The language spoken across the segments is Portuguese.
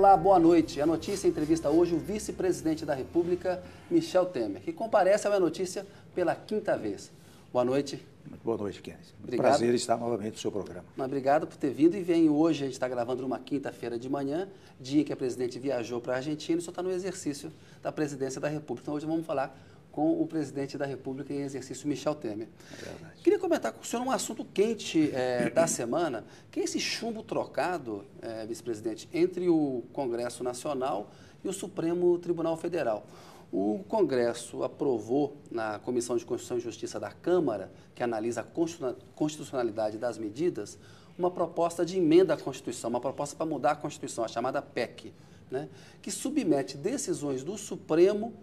Olá, boa noite. A notícia entrevista hoje o vice-presidente da República, Michel Temer, que comparece ao É Notícia pela quinta vez. Boa noite. Muito boa noite, Kenneth. Obrigado. Prazer estar novamente no seu programa. Obrigado por ter vindo e vem hoje, a gente está gravando numa quinta-feira de manhã, dia em que a presidente viajou para a Argentina e só está no exercício da presidência da República. Então hoje vamos falar com o presidente da República em exercício, Michel Temer. É verdade. Queria comentar com o senhor um assunto quente da semana, que é esse chumbo trocado, vice-presidente, entre o Congresso Nacional e o Supremo Tribunal Federal. O Congresso aprovou, na Comissão de Constituição e Justiça da Câmara, que analisa a constitucionalidade das medidas, uma proposta de emenda à Constituição, uma proposta para mudar a Constituição, a chamada PEC, né, que submete decisões do Supremo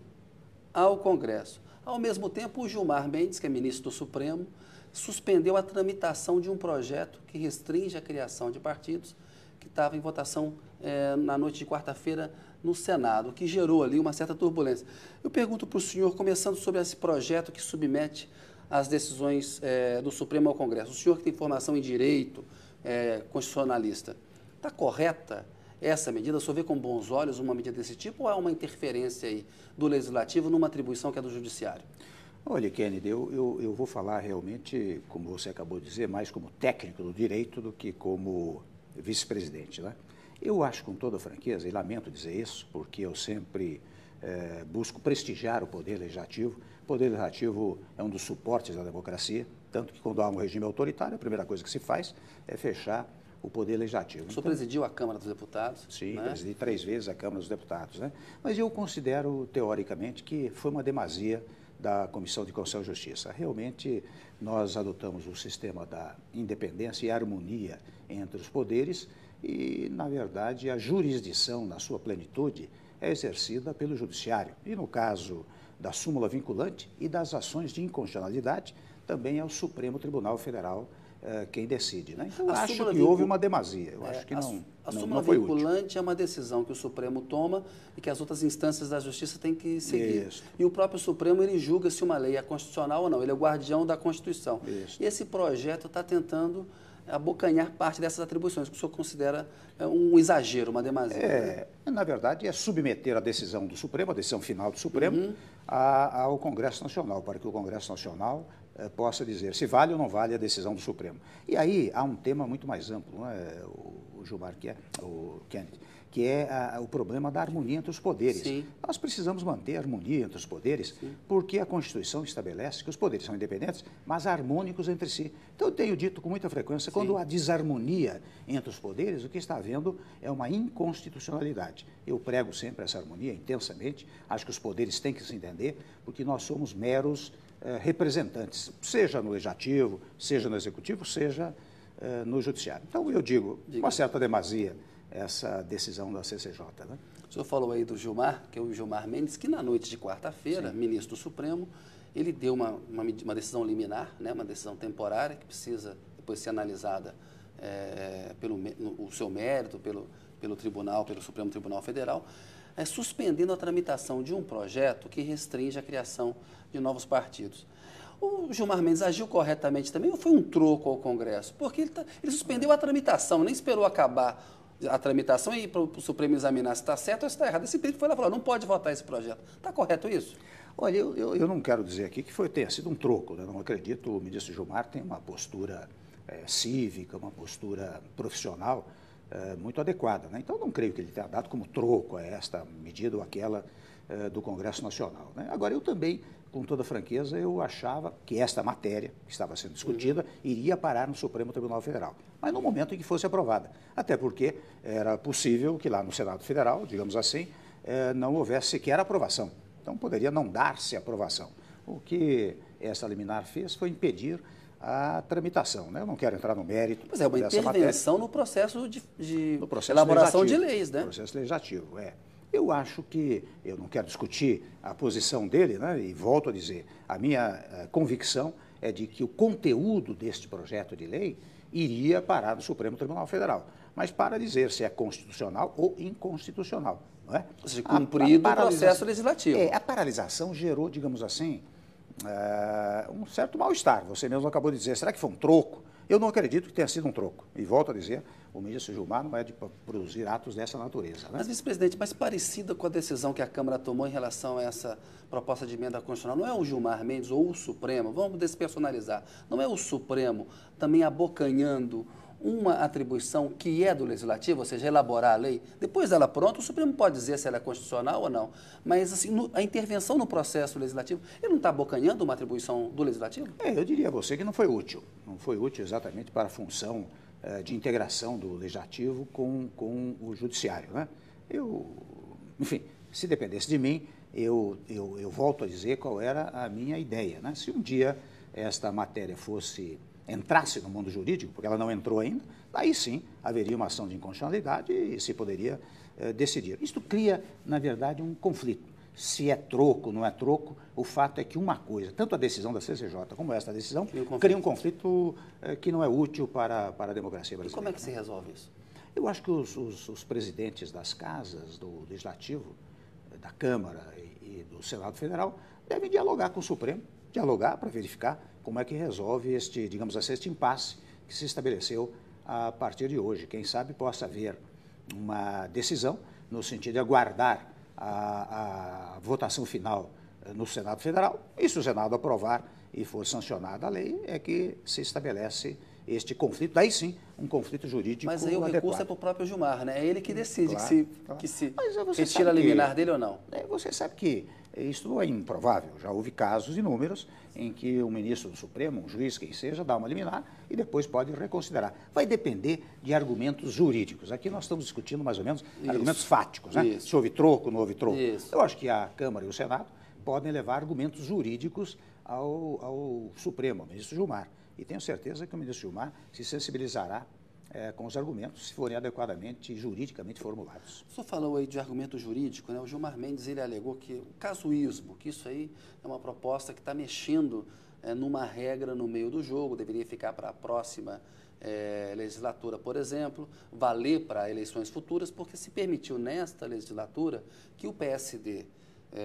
ao Congresso. Ao mesmo tempo, o Gilmar Mendes, que é ministro do Supremo, suspendeu a tramitação de um projeto que restringe a criação de partidos, que estava em votação na noite de quarta-feira no Senado, que gerou ali uma certa turbulência. Eu pergunto para o senhor, começando sobre esse projeto que submete as decisões do Supremo ao Congresso. O senhor que tem formação em direito constitucionalista, está correta essa medida? O senhor vê com bons olhos uma medida desse tipo ou há uma interferência aí do Legislativo numa atribuição que é do Judiciário? Olha, Kennedy, eu vou falar realmente, como você acabou de dizer, mais como técnico do direito do que como vice-presidente, né? Eu acho com toda franqueza, e lamento dizer isso, porque eu sempre busco prestigiar o Poder Legislativo. O Poder Legislativo é um dos suportes da democracia, tanto que quando há um regime autoritário, a primeira coisa que se faz é fechar o Poder Legislativo. O senhor presidiu a Câmara dos Deputados? Sim, né? Presidi 3 vezes a Câmara dos Deputados, né? Mas eu considero, teoricamente, que foi uma demasia da Comissão de Constituição e Justiça. Realmente, nós adotamos o sistema da independência e harmonia entre os poderes e, na verdade, a jurisdição, na sua plenitude, é exercida pelo Judiciário. E, no caso da súmula vinculante e das ações de inconstitucionalidade, também é o Supremo Tribunal Federal quem decide, né? Então, acho que houve uma demasia. Eu acho que a súmula não foi útil. vinculante é uma decisão que o Supremo toma e que as outras instâncias da Justiça têm que seguir. Isso. E o próprio Supremo, ele julga se uma lei é constitucional ou não. Ele é o guardião da Constituição. Isso. E esse projeto está tentando abocanhar parte dessas atribuições, que o senhor considera um exagero, uma demasia. Na verdade, é submeter a decisão do Supremo, a decisão final do Supremo, ao Congresso Nacional, para que o Congresso Nacional possa dizer se vale ou não vale a decisão do Supremo. E aí há um tema muito mais amplo, não é, o Gilmar, o Kennedy, que é o problema da harmonia entre os poderes. Sim. Nós precisamos manter a harmonia entre os poderes, porque a Constituição estabelece que os poderes são independentes, mas harmônicos entre si. Então, eu tenho dito com muita frequência, quando há desarmonia entre os poderes, o que está havendo é uma inconstitucionalidade. Eu prego sempre essa harmonia intensamente, acho que os poderes têm que se entender, porque nós somos meros representantes, seja no Legislativo, seja no Executivo, seja no Judiciário. Então, eu digo, uma certa demasia, essa decisão da CCJ. Né? O senhor falou aí do Gilmar, que é o Gilmar Mendes, que na noite de quarta-feira, ministro do Supremo, ele deu uma decisão liminar, né, uma decisão temporária, que precisa depois ser analisada pelo o seu mérito, pelo Tribunal, pelo Supremo Tribunal Federal, suspendendo a tramitação de um projeto que restringe a criação de novos partidos. O Gilmar Mendes agiu corretamente também ou foi um troco ao Congresso? Porque ele suspendeu a tramitação, nem esperou acabar a tramitação e ir para o Supremo examinar se está certo ou se está errado. Esse período foi lá e falou, não pode votar esse projeto. Está correto isso? Olha, eu não quero dizer aqui que tenha sido um troco, né? Não acredito, o ministro Gilmar tem uma postura cívica, uma postura profissional muito adequada, né? Então, não creio que ele tenha dado como troco a esta medida ou aquela do Congresso Nacional, né? Agora, eu também, com toda franqueza, eu achava que esta matéria que estava sendo discutida iria parar no Supremo Tribunal Federal, mas no momento em que fosse aprovada, até porque era possível que lá no Senado Federal, digamos assim, não houvesse sequer aprovação. Então, poderia não dar-se aprovação. O que essa liminar fez foi impedir a tramitação, né? Eu não quero entrar no mérito. Mas é uma intervenção no processo de processo elaboração de leis, né? No processo legislativo, Eu acho que, eu não quero discutir a posição dele, né? E volto a dizer, a minha convicção é de que o conteúdo deste projeto de lei iria parar no Supremo Tribunal Federal. Mas para dizer se é constitucional ou inconstitucional, não é? Ou seja, cumprido o processo legislativo. A paralisação gerou, digamos assim, um certo mal-estar. Você mesmo acabou de dizer, será que foi um troco? Eu não acredito que tenha sido um troco. E volto a dizer, o ministro Gilmar não é de produzir atos dessa natureza. Né? Mas, vice-presidente, mais parecida com a decisão que a Câmara tomou em relação a essa proposta de emenda constitucional, não é o Gilmar Mendes ou o Supremo, vamos despersonalizar, não é o Supremo também abocanhando uma atribuição que é do Legislativo, ou seja, elaborar a lei, depois dela pronta, o Supremo pode dizer se ela é constitucional ou não, mas assim, a intervenção no processo legislativo, ele não está abocanhando uma atribuição do Legislativo? Eu diria a você que não foi útil exatamente para a função de integração do Legislativo com o Judiciário. Né? Enfim, se dependesse de mim, eu volto a dizer qual era a minha ideia. Né? Se um dia esta matéria entrasse no mundo jurídico, porque ela não entrou ainda, aí sim haveria uma ação de inconstitucionalidade e se poderia decidir. Isto cria, na verdade, um conflito. Se é troco, não é troco, o fato é que uma coisa, tanto a decisão da CCJ como esta decisão, cria um conflito que não é útil para a democracia brasileira. E como é que se resolve isso? Eu acho que os presidentes das casas, do Legislativo, da Câmara e do Senado Federal, devem dialogar com o Supremo, dialogar para verificar como é que resolve este impasse que se estabeleceu a partir de hoje. Quem sabe possa haver uma decisão no sentido de aguardar a votação final no Senado Federal, e se o Senado aprovar e for sancionada a lei, é que se estabelece este conflito, daí sim, um conflito jurídico adequado. Mas aí o recurso é para o próprio Gilmar, né? É ele que decide que se retira a liminar dele ou não. Você sabe que isso não é improvável. Já houve casos inúmeros em que o ministro do Supremo, um juiz, quem seja, dá uma liminar e depois pode reconsiderar. Vai depender de argumentos jurídicos. Aqui nós estamos discutindo mais ou menos argumentos fáticos, né? Se houve troco, não houve troco. Eu acho que a Câmara e o Senado podem levar argumentos jurídicos ao Supremo, ao ministro Gilmar. E tenho certeza que o ministro Gilmar se sensibilizará com os argumentos, se forem adequadamente juridicamente formulados. O senhor falou aí de argumento jurídico, né? O Gilmar Mendes, ele alegou que o casuísmo, que isso aí é uma proposta que está mexendo numa regra no meio do jogo, deveria ficar para a próxima legislatura, por exemplo, valer para eleições futuras, porque se permitiu nesta legislatura que o PSD,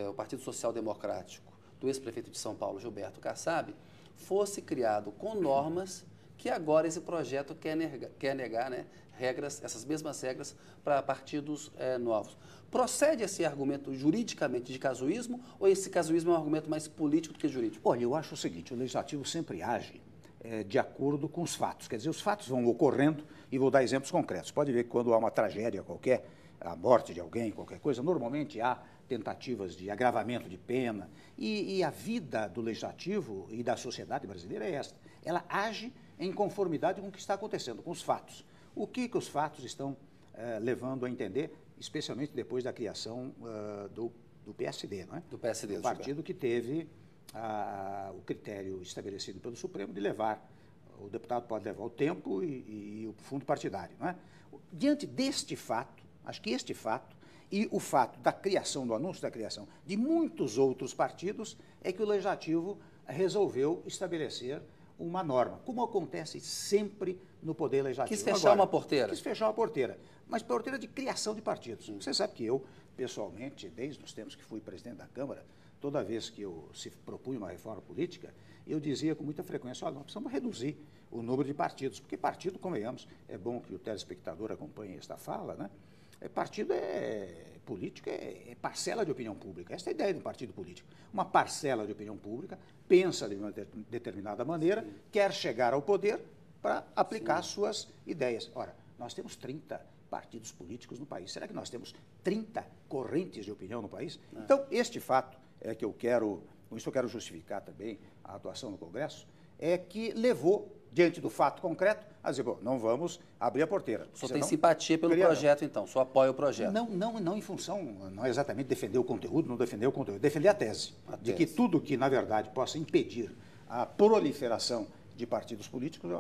o Partido Social Democrático, do ex-prefeito de São Paulo, Gilberto Kassab, fosse criado com normas que agora esse projeto quer negar, né, essas mesmas regras para partidos novos. Procede esse argumento juridicamente de casuísmo ou esse casuísmo é um argumento mais político do que jurídico? Olha, eu acho o seguinte, o Legislativo sempre age de acordo com os fatos. Quer dizer, os fatos vão ocorrendo e vou dar exemplos concretos. Pode ver que quando há uma tragédia qualquer, a morte de alguém, qualquer coisa, normalmente há tentativas de agravamento de pena e a vida do Legislativo e da sociedade brasileira é esta. Ela age em conformidade com o que está acontecendo, com os fatos. O que os fatos estão levando a entender, especialmente depois da criação do PSD, não é? Do PSD. O partido que teve o critério estabelecido pelo Supremo de levar, o deputado pode levar o tempo e o fundo partidário, não é? Diante deste fato, acho que este fato e o fato da criação, do anúncio da criação de muitos outros partidos, é que o Legislativo resolveu estabelecer uma norma, como acontece sempre no Poder Legislativo. Quis fechar uma porteira. Quis fechar uma porteira, mas porteira de criação de partidos. Você sabe que eu, pessoalmente, desde os tempos que fui presidente da Câmara, toda vez que se propunha uma reforma política, eu dizia com muita frequência, olha, nós precisamos reduzir o número de partidos, porque partido, convenhamos, é bom que o telespectador acompanhe esta fala, né? Partido político é parcela de opinião pública. Esta é a ideia de um partido político. Uma parcela de opinião pública pensa de uma determinada maneira, quer chegar ao poder para aplicar suas ideias. Ora, nós temos 30 partidos políticos no país. Será que nós temos 30 correntes de opinião no país? Então, este fato é que com isso eu quero justificar também a atuação no Congresso, é que levou, diante do fato concreto, a dizer, bom, não vamos abrir a porteira. O senhor tem simpatia pelo projeto, então? O senhor apoia o projeto? Não em função, não é exatamente defender o conteúdo, não defender o conteúdo, defender a tese. De que tudo que, na verdade, possa impedir a proliferação de partidos políticos,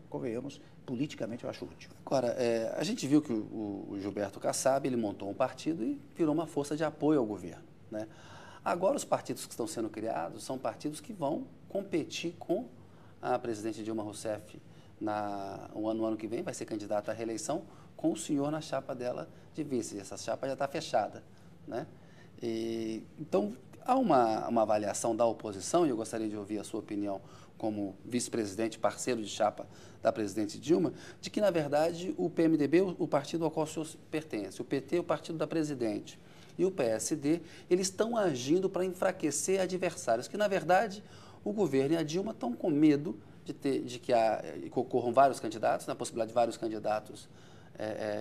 convenhamos, politicamente eu acho útil. Agora, a gente viu que o Gilberto Kassab, ele montou um partido e virou uma força de apoio ao governo, né? Agora, os partidos que estão sendo criados são partidos que vão competir com a presidente Dilma Rousseff no ano que vem, vai ser candidata à reeleição com o senhor na chapa dela de vice. Essa chapa já está fechada, né? Então, há uma avaliação da oposição, e eu gostaria de ouvir a sua opinião como vice-presidente, parceiro de chapa da presidente Dilma, de que, na verdade, o PMDB, o partido ao qual o senhor pertence, o PT, o partido da presidente, e o PSD, eles estão agindo para enfraquecer adversários, que, na verdade, o governo e a Dilma estão com medo de que ocorram vários candidatos, na possibilidade de vários candidatos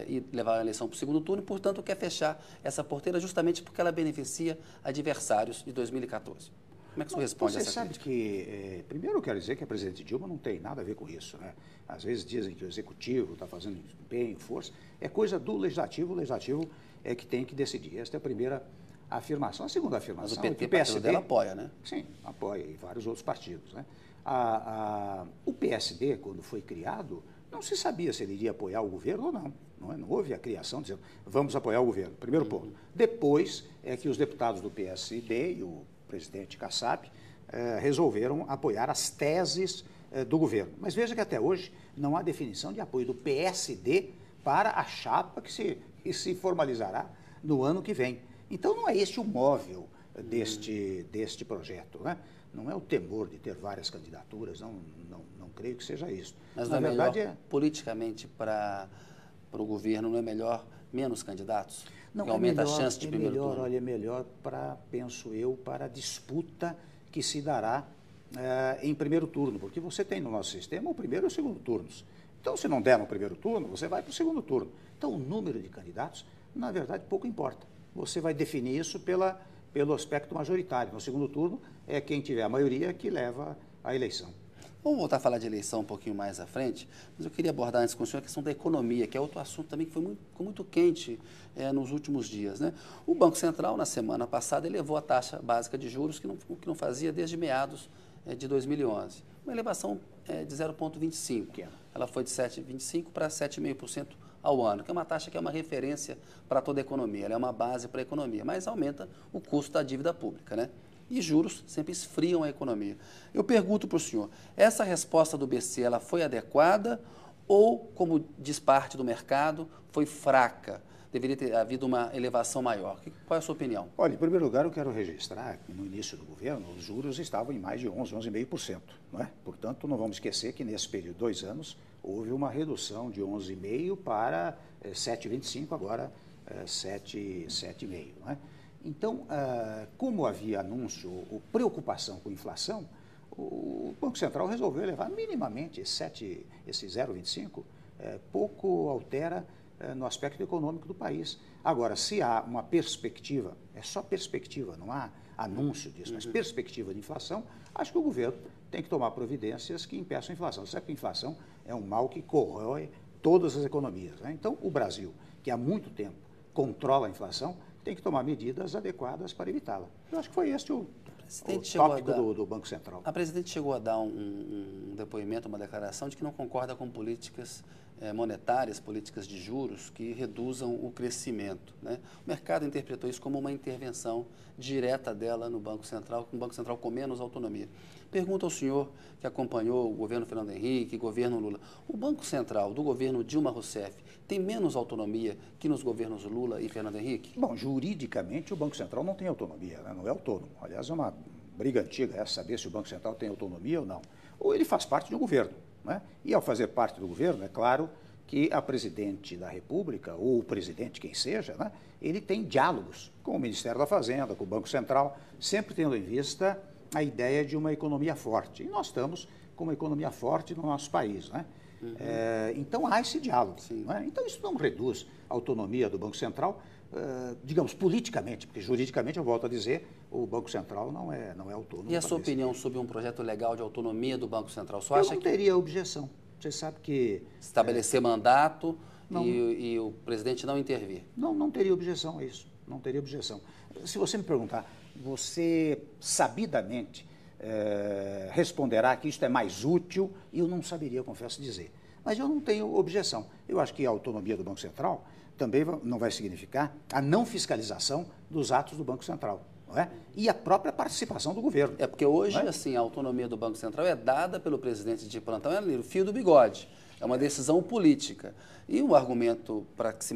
e levar a eleição para o segundo turno, e, portanto, quer fechar essa porteira justamente porque ela beneficia adversários de 2014. Como é que o senhor responde a essa crítica? Você sabe que, primeiro eu quero dizer que a presidente Dilma não tem nada a ver com isso, né? Às vezes dizem que o executivo está fazendo empenho, força, é coisa do legislativo, o legislativo é que tem que decidir. Esta é a primeira afirmação. A segunda afirmação Mas o PT, é que o PSD dela apoia, né? Sim, apoia, e vários outros partidos, né? O PSD, quando foi criado, não se sabia se ele iria apoiar o governo ou não. Não houve a criação dizendo, vamos apoiar o governo, primeiro ponto. Depois é que os deputados do PSD e o presidente Kassab resolveram apoiar as teses do governo. Mas veja que até hoje não há definição de apoio do PSD para a chapa que se formalizará no ano que vem. Então não é este o móvel deste projeto, né? Não é o temor de ter várias candidaturas, não creio que seja isso. Mas na verdade, politicamente, para o governo, não é melhor menos candidatos? Não, que aumenta a chance de primeiro turno? Olha, é melhor penso eu, para a disputa que se dará em primeiro turno, porque você tem no nosso sistema o primeiro e o segundo turnos. Então, se não der no primeiro turno, você vai para o segundo turno. Então, o número de candidatos, na verdade, pouco importa. Você vai definir isso pelo aspecto majoritário. No segundo turno, é quem tiver a maioria que leva a eleição. Vamos voltar a falar de eleição um pouquinho mais à frente, mas eu queria abordar antes com o senhor a questão da economia, que é outro assunto também que ficou muito quente nos últimos dias, né? O Banco Central, na semana passada, elevou a taxa básica de juros, que não fazia desde meados de 2011. Uma elevação de 0,25. Ela foi de 7,25% para 7,5% ao ano, que é uma taxa que é uma referência para toda a economia, ela é uma base para a economia, mas aumenta o custo da dívida pública, né? E juros sempre esfriam a economia. Eu pergunto para o senhor, essa resposta do BC, ela foi adequada ou, como diz parte do mercado, foi fraca? Deveria ter havido uma elevação maior. Qual é a sua opinião? Olha, em primeiro lugar, eu quero registrar que no início do governo, os juros estavam em mais de 11,5%. Não é? Portanto, não vamos esquecer que nesse período de 2 anos, houve uma redução de 11,5% para 7,25%, agora 7,5%. Não é? Então, como havia anúncio ou preocupação com inflação, o Banco Central resolveu elevar minimamente esse 0,25%, pouco altera no aspecto econômico do país. Agora, se há uma perspectiva, é só perspectiva, não há anúncio disso, mas perspectiva de inflação, acho que o governo tem que tomar providências que impeçam a inflação. Você sabe que a inflação é um mal que corrói todas as economias, né? Então, o Brasil, que há muito tempo controla a inflação, tem que tomar medidas adequadas para evitá-la. Eu acho que foi este o tópico do Banco Central. A presidente chegou a dar um depoimento, uma declaração de que não concorda com políticas monetárias, políticas de juros que reduzam o crescimento, né? O mercado interpretou isso como uma intervenção direta dela no Banco Central, um Banco Central com menos autonomia. Pergunto ao senhor, que acompanhou o governo Fernando Henrique, governo Lula, o Banco Central do governo Dilma Rousseff tem menos autonomia que nos governos Lula e Fernando Henrique? Bom, juridicamente o Banco Central não tem autonomia, né? Não é autônomo. Aliás, é uma briga antiga essa, saber se o Banco Central tem autonomia ou não. Ou ele faz parte do governo, né? E ao fazer parte do governo, é claro que a presidente da República, ou o presidente, quem seja, né, ele tem diálogos com o Ministério da Fazenda, com o Banco Central, sempre tendo em vista a ideia de uma economia forte. E nós estamos com uma economia forte no nosso país, né? Então há esse diálogo. Né? Então isso não reduz a autonomia do Banco Central, digamos, politicamente, porque juridicamente, eu volto a dizer, o Banco Central não é autônomo. E a sua opinião sobre um projeto legal de autonomia do Banco Central? Eu não teria objeção. Você sabe que... Estabelecer mandato e o presidente não intervir. Não teria objeção a isso. Não teria objeção. Se você me perguntar, você sabidamente responderá que isto é mais útil, e eu não saberia, confesso dizer. Mas eu não tenho objeção. Eu acho que a autonomia do Banco Central também não vai significar a não fiscalização dos atos do Banco Central. Não é? E a própria participação do governo. É porque hoje, assim, a autonomia do Banco Central é dada pelo presidente de plantão, é o fio do bigode. É uma decisão política. E o argumento para que se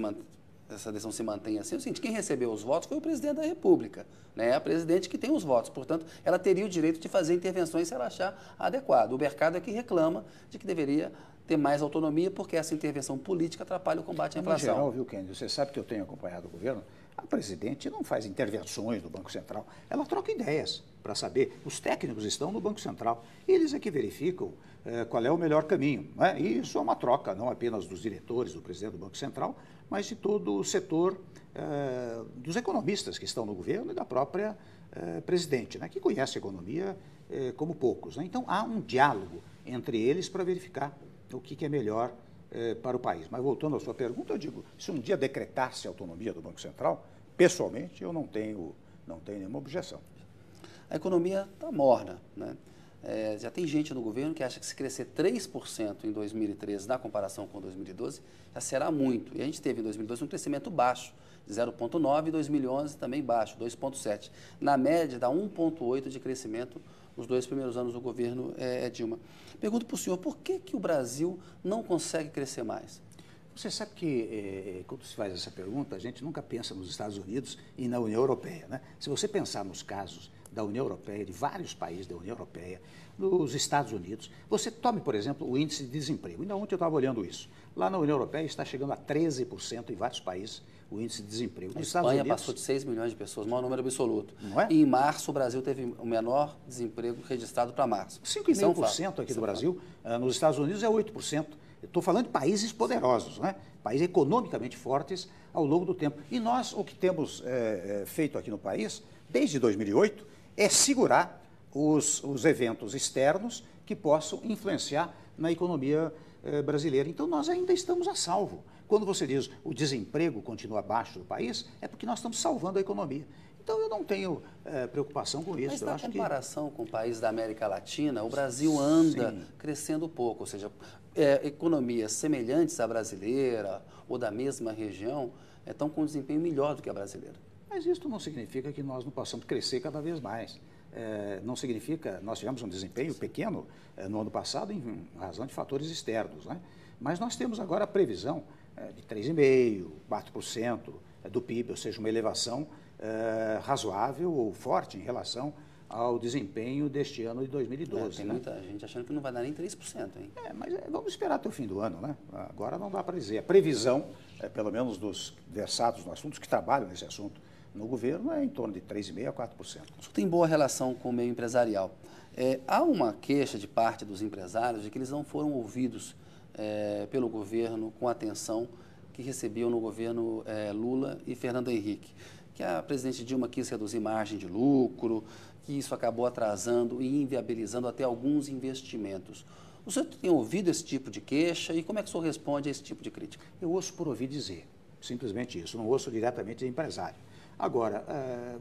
essa decisão se mantém assim, é o seguinte, quem recebeu os votos foi o presidente da República, né? A presidente que tem os votos, portanto, ela teria o direito de fazer intervenções se ela achar adequado. O mercado é que reclama de que deveria ter mais autonomia, porque essa intervenção política atrapalha o combate à inflação. Em geral, viu, Kennedy, você sabe que eu tenho acompanhado o governo, a presidente não faz intervenções no Banco Central, ela troca ideias para saber. Os técnicos estão no Banco Central, eles é que verificam qual é o melhor caminho. Não é? E isso é uma troca, não apenas dos diretores, do presidente do Banco Central, mas de todo o setor dos economistas que estão no governo e da própria presidente, né, que conhece a economia como poucos. Né? Então, há um diálogo entre eles para verificar o que é melhor para o país. Mas voltando à sua pergunta, eu digo, se um dia decretasse a autonomia do Banco Central, pessoalmente eu não tenho nenhuma objeção. A economia está morna, né? Já tem gente no governo que acha que se crescer 3% em 2013 na comparação com 2012, já será muito. E a gente teve em 2012 um crescimento baixo, de 0,9%, e em 2011 também baixo, 2,7%. Na média, dá 1,8% de crescimento nos 2 primeiros anos do governo Dilma. Pergunto para o senhor, por que o Brasil não consegue crescer mais? Você sabe que, quando se faz essa pergunta, a gente nunca pensa nos Estados Unidos e na União Europeia. Né? Se você pensar nos casos da União Europeia, de vários países da União Europeia, nos Estados Unidos, você tome, por exemplo, o índice de desemprego. Ainda ontem eu estava olhando isso. Lá na União Europeia está chegando a 13% em vários países o índice de desemprego. A Espanha passou de 6 milhões de pessoas, o maior número absoluto. Não é? E em março o Brasil teve o menor desemprego registrado para março. 5,5% aqui do Brasil, nos Estados Unidos é 8%. Estou falando de países poderosos, né? Países economicamente fortes ao longo do tempo. E nós, o que temos feito aqui no país, desde 2008, é segurar os eventos externos que possam influenciar na economia brasileira. Então, nós ainda estamos a salvo. Quando você diz o desemprego continua abaixo do país, é porque nós estamos salvando a economia. Então, eu não tenho preocupação com isso. Mas na comparação com países da América Latina, o Brasil anda crescendo pouco, ou seja, economias semelhantes à brasileira ou da mesma região estão com um desempenho melhor do que a brasileira. Mas isso não significa que nós não possamos crescer cada vez mais. Não significa, nós tivemos um desempenho pequeno no ano passado em razão de fatores externos, né? Mas nós temos agora a previsão de 3,5%, 4% do PIB, ou seja, uma elevação razoável ou forte em relação ao desempenho deste ano de 2012. Tem muita gente achando que não vai dar nem 3%, hein? Mas vamos esperar até o fim do ano, né? Agora não dá para dizer. A previsão, pelo menos dos versados no assunto, que trabalham nesse assunto no governo, é em torno de 3,5% a 4%. O senhor tem boa relação com o meio empresarial. Há uma queixa de parte dos empresários de que eles não foram ouvidos pelo governo com a atenção que recebiam no governo Lula e Fernando Henrique. Que a presidente Dilma quis reduzir margem de lucro, que isso acabou atrasando e inviabilizando até alguns investimentos. O senhor tem ouvido esse tipo de queixa e como é que o senhor responde a esse tipo de crítica? Eu ouço por ouvir dizer, simplesmente isso, não ouço diretamente de empresário. Agora,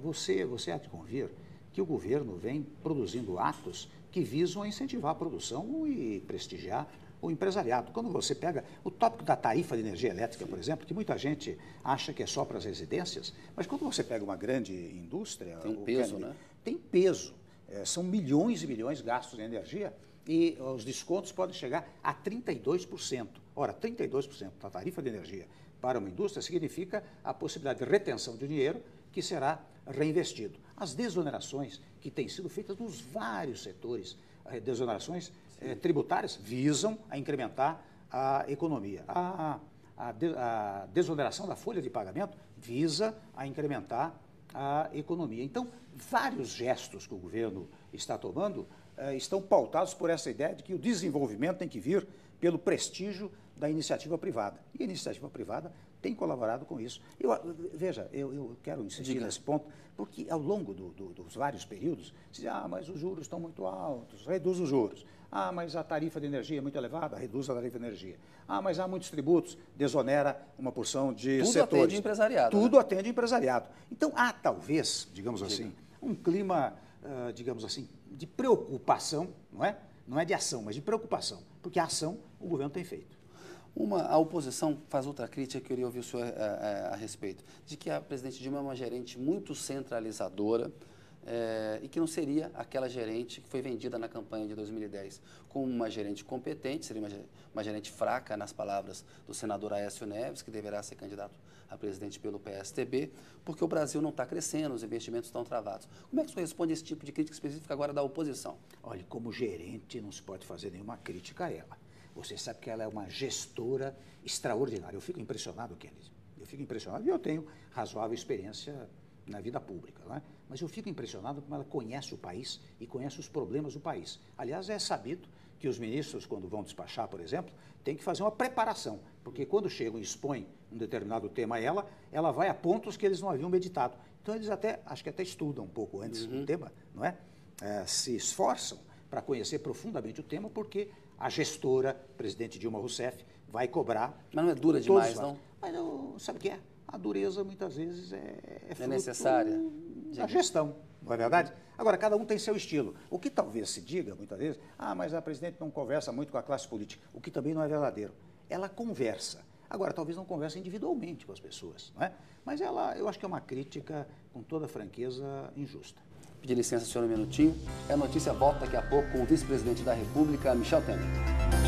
você há de convir que o governo vem produzindo atos que visam incentivar a produção e prestigiar o empresariado. Quando você pega o tópico da tarifa de energia elétrica, por exemplo, que muita gente acha que é só para as residências, mas quando você pega uma grande indústria... Tem um peso, né? Tem peso. São milhões e milhões gastos em energia e os descontos podem chegar a 32%. Ora, 32% da tarifa de energia para uma indústria significa a possibilidade de retenção de dinheiro que será reinvestido. As desonerações que têm sido feitas nos vários setores, desonerações tributárias, visam a incrementar a economia. A desoneração da folha de pagamento visa a incrementar a economia. Então, vários gestos que o governo está tomando estão pautados por essa ideia de que o desenvolvimento tem que vir pelo prestígio da iniciativa privada. E a iniciativa privada tem colaborado com isso. Veja, eu quero insistir nesse ponto, porque ao longo dos vários períodos, se diz, mas os juros estão muito altos, reduz os juros. Mas a tarifa de energia é muito elevada, reduz a tarifa de energia. Mas há muitos tributos, desonera uma porção de setores. Tudo atende empresariado. Tudo atende empresariado. Então, há talvez, digamos assim, um clima, digamos assim, de preocupação, não é? Não é de ação, mas de preocupação, porque a ação o governo tem feito. A oposição faz outra crítica que eu queria ouvir o senhor a respeito, de que a presidente Dilma é uma gerente muito centralizadora e que não seria aquela gerente que foi vendida na campanha de 2010 como uma gerente competente, seria uma gerente fraca, nas palavras do senador Aécio Neves, que deverá ser candidato a presidente pelo PSTB, porque o Brasil não está crescendo, os investimentos estão travados. Como é que o senhor responde a esse tipo de crítica específica agora da oposição? Olha, como gerente, não se pode fazer nenhuma crítica a ela. Você sabe que ela é uma gestora extraordinária. Eu fico impressionado, Kennedy. Eu fico impressionado e eu tenho razoável experiência na vida pública, não é? Mas eu fico impressionado como ela conhece o país e conhece os problemas do país. Aliás, é sabido que os ministros, quando vão despachar, por exemplo, têm que fazer uma preparação, porque quando chegam e expõem um determinado tema a ela vai a pontos que eles não haviam meditado. Então, eles acho que até estudam um pouco antes do tema, não é? Se esforçam para conhecer profundamente o tema, porque a gestora, presidente Dilma Rousseff, vai cobrar. Mas não é dura demais, não? Mas sabe o que é? A dureza, muitas vezes, é fruto necessária da gestão, não é verdade? Agora, cada um tem seu estilo. O que talvez se diga, muitas vezes, mas a presidente não conversa muito com a classe política, o que também não é verdadeiro. Ela conversa. Agora, talvez não converse individualmente com as pessoas, não é? Mas eu acho que é uma crítica, com toda franqueza, injusta. Pedir licença, senhor, um minutinho. A notícia volta daqui a pouco com o vice-presidente da República, Michel Temer.